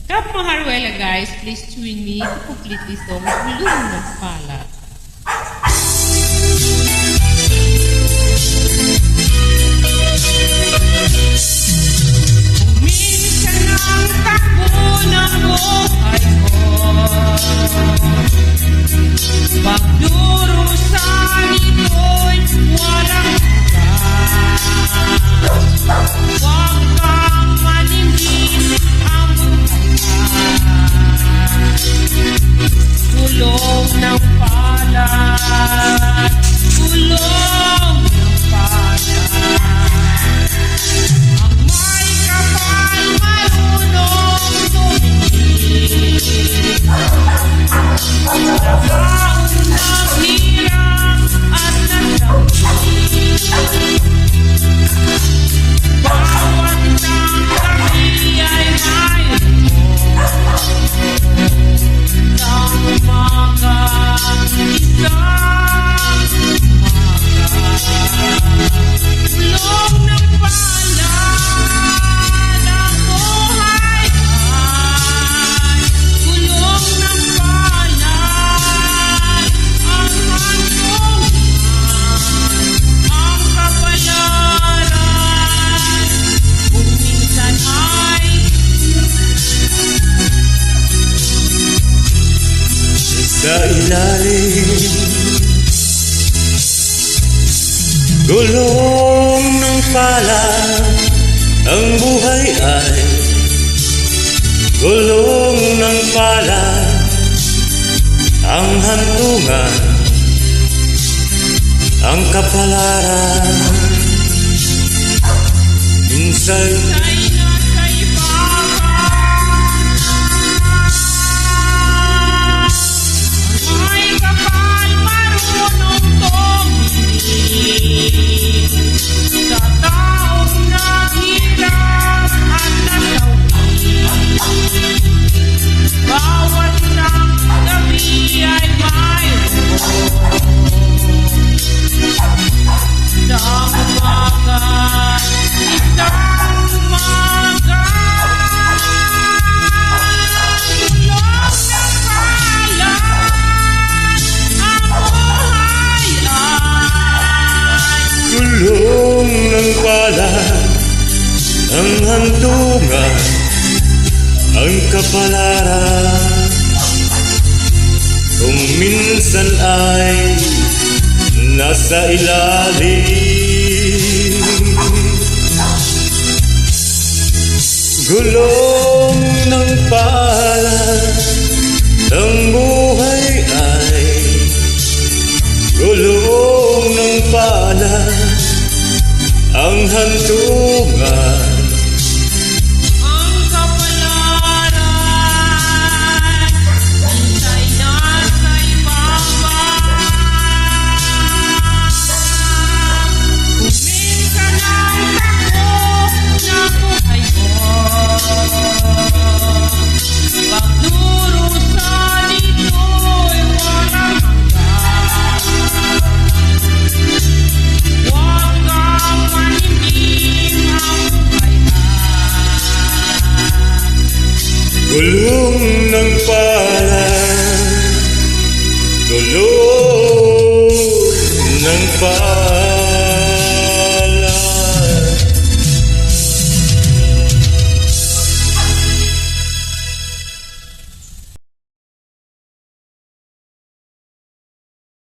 Kap Maharuela guys, please join me to complete this song Gulong ng Palad. Minsan ang takbo ng buhay ko, pagdurusan ito'y walang hanggan. Huwag kang manimdim ang gulong ng palad, gulong ng palad. Ang may kapal marunong tumingin, nagkaon ng hirap at nasabi. Bawat isang gabi ay mayroon ng umaga, isang umaga. Gulong ng palad ang buhay ay, gulong ng palad ang hangtungan, ang kapalaran kung minsan ay sa ilalim. Gulong ng palad ang buhay ay, gulong ng palad ang hantungan, ang kapalaran minsan ay nasa ibabaw. May kapal marunong tumingin sa taong naghirap at nasawi. Bawat isang gabi ay mayroon isang umaga, isang umaga. Gulong ng palad ang buhay ay, gulong ng palad ang hantungan, ang kapalaran kung minsan ay nasa ilalim. Gulong ng palad ang buhay ay, gulong ng palad ang hantungan, ang kapalaran minsan nasa ibabaw. Kung minsan ang takbo ng buhay ko, pagdurusan ito'y walang hanggan. Huwag kang manimdim ang buhay ay, gulong ng palad, gulong ng palad.